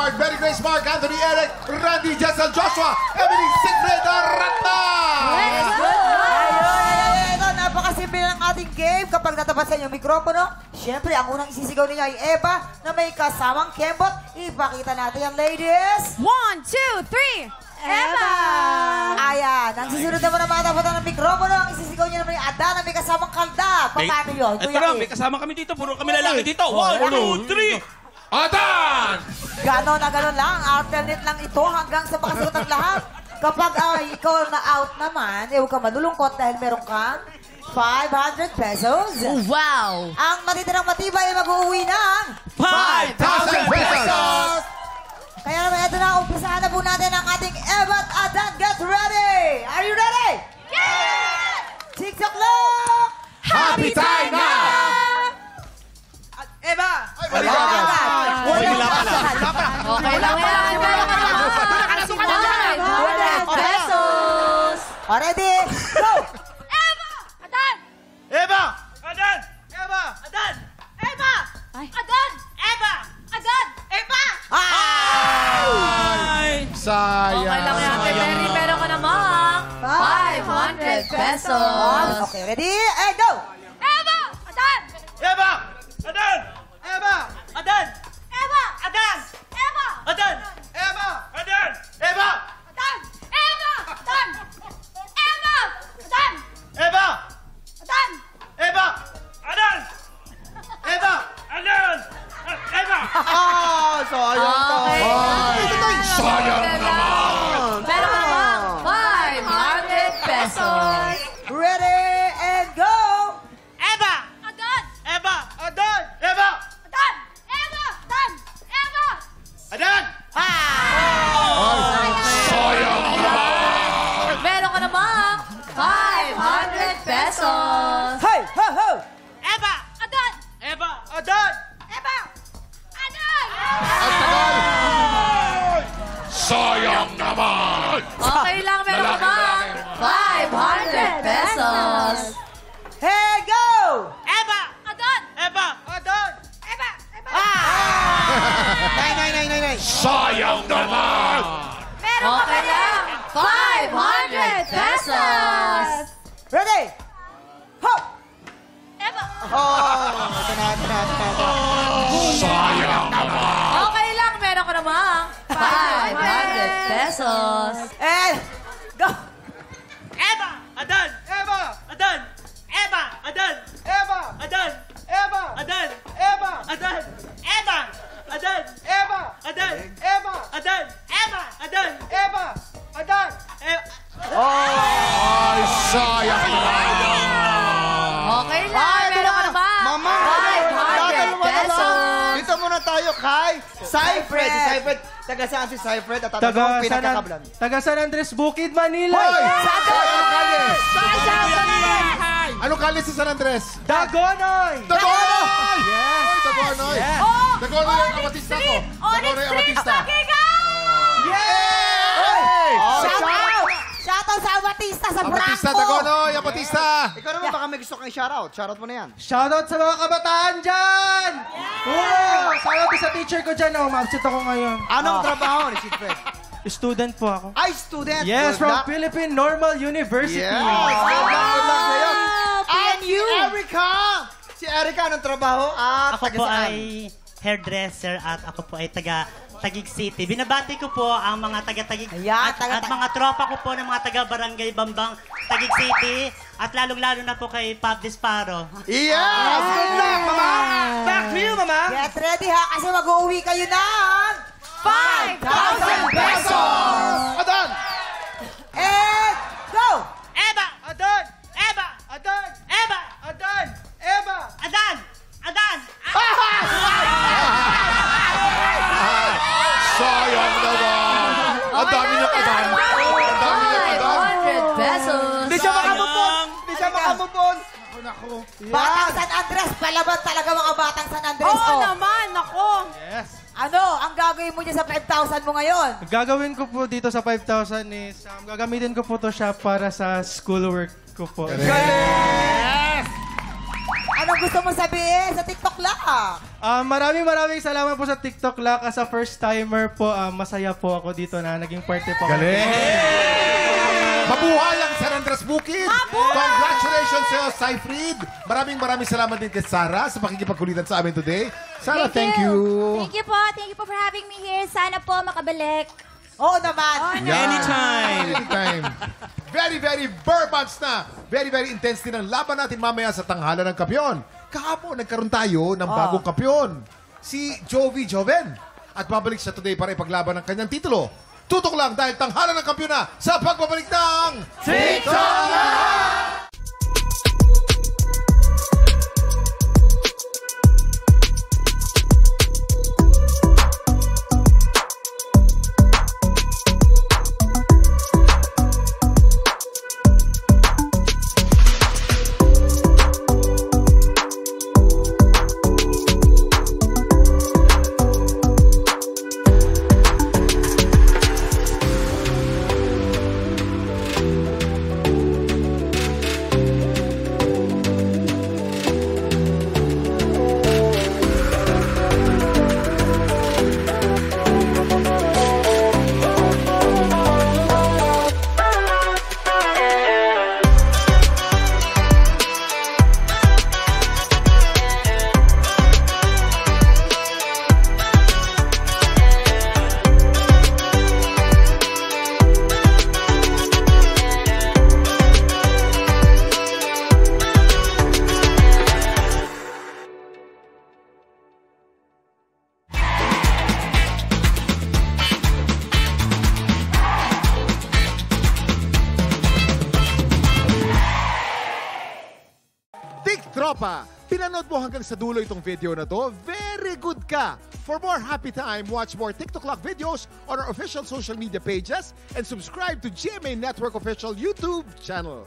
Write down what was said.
Bernard, Mary Grace, Mark, Anthony, Eric, Randy, Jessel, Joshua, Emily, Sigrid, Ratna! Ito, napakasimple ng ating game. Kapag natapat sa inyong mikropono, syempre, ang unang isisigaw niya ay Eva na may kasamang kembot. Ipakita natin yan, ladies. 1, 2, 3. Eva! Ayan, ang susunod naman na matapatan ng mikropono, ang isisigaw niya naman ay Adan na may kasamang kalda. Paano yun? Ito lang, may kasama kami dito. Puro kami lalaki dito. 1, 2, 3. Adan! Ganon na ganon lang. Alternate lang ito hanggang sa makasagot ng lahat. Kapag ikaw na out naman, huwag ka malulungkot dahil meron kang 500 pesos. Wow! Ang natitirang matibay ay mag-uwi ng 5,000 pesos! Kaya naman ito na, umpisahan na po natin ang ating Eva at Adan. Get ready! Are you ready? Yeah! TikTok clock! Happy time na! Eva! Ay, wala Okay lang yan. pesos! Ready? Go! Eva! Adan! Eva! Adan! Eva! Adan! Eva! Adan! Eva! Adan! Eva! Ay! Sayang. Okay lang yan. Very, meron ka naman. 500 pesos. Okay, ready? And go! Eva! Adan! Eva! Adan! Eva! Adan! Eva! Adan! Eva! Adan! Eva! Adan! Eva! Adan! Eva! Adan! Eva! Adan! Eva! Adan! Eva! Adan! Eva! Adan! Eva! Sayang to. Okay. Sayang naman! Meron ka naman 500 pesos. Ready? And go! Eva! Adan! Eva! Adan! Eva! Adan! Eva! Adan! Eva! Adan! Sayang naman! Meron ka naman 500 pesos. Hey! Ho! Ho! Eva! Adan! Eva! Adan! Eva! Adan! Sayang naman! Okay lang, meron ka naman 500 pesos. Hey! Go! Eva! Adan! Eva! Adan! Eva! Eva! Nay. Sayang naman! Meron ka Okay lang 500 pesos. Ready? Ho! Eva! Sayang naman! Okay lang, meron ka naman 500 pesos. And go! Eva! Adan! Eva! Adan! Eva! Adan! Eva! Adan! Eva! Adan! Eva! Adan! Eva! Adan! Eva! Adan! Eva! Adan! Eva! Adan! Eva! Adan! Ay, sayang naman! Okay lang, meron ka naman Mama, 500 pesos. Dito muna tayo kay Cyfred. Si Cyfred, taga saan si Cyfred? At taga pinagkakablan. Taga San Andres, Bukid, Manila. Hoy! Anong kalye? Hi! Anong kalye sa San Andres? Dagonoy! Dagonoy! Yes! Oy, Dagonoy! Yes! Dagonoy ang amatista ko. Onyx Dagonoy ang Street, amatista. Bakigaw! Yay! Shout out! Shout out sa Amatista sa Amatista, Branco! Dagonoy, amatista! Ikaw naman baka may gusto kang shoutout. Shoutout mo na yan. Shoutout sa mga kabataan dyan! Wow! Shoutout sa teacher ko dyan. Oh, ma-absent ako ngayon. Anong trabaho ni Cyfred? Student po ako. Ay, student. Yes, Good from luck. Philippine Normal University. Yes, good luck sa'yo. At si PNU. Erica! Si Erica, anong trabaho? At Ako taga po saan? ay hairdresser at ako po ay taga Taguig City. Binabati ko po ang mga taga-Taguig Ayan, at mga tropa ko po ng mga taga-Barangay Bambang, Taguig City at lalong-lalo na po kay Pop Disparo. Yes! Good luck, mama! Back to you, mama. Get ready ha, kasi mag-uwi kayo ng 5,000 pesos. Adan! And go! Eva! Adan! Eva! Adan! Eva! Adan! Eva! Adan! Adan! Sayang naman! Ang dami ng Adan! Ang dami ng Adan! 500 pesos. Hindi siya makamupon! Hindi siya makamupon! Naku. Batang San Andres, palaban talaga mga batang San Andres. Oo Oh. naman, ako. Yes. Ano, ang gagawin mo dyan sa 5,000 mo ngayon? Gagawin ko po dito sa 5,000 is, gagamitin ko po to siya para sa schoolwork ko po. Anong gusto mo sabihin sa TikTok lang? Maraming salamat po sa TikTok Lock. As a first timer po, masaya po ako dito na naging parte po. Galing! Mabuhay ang San Andres Bukid! Congratulations sa'yo, Saifrid! Maraming salamat din kay Sarah sa pakikipagkulitan sa amin today. Sarah, thank you! Thank you po. Thank you po for having me here. Sana po makabalik. Oo naman. Anytime. Very Burbans na. Very intense din ang laban natin mamaya sa tanghalan ng kapyon. Kahapon, nagkaroon tayo ng bagong kapyon. Si Joven. At babalik siya today para ipaglaban ng kanyang titulo. Tutok lang dahil tanghalan ng kapyon na sa pagbabalik ng TikTok! Tropa, pinanood mo hanggang sa dulo itong video na to, very good ka! For more happy time, watch more TikTok Lock videos on our official social media pages and subscribe to GMA Network official YouTube channel.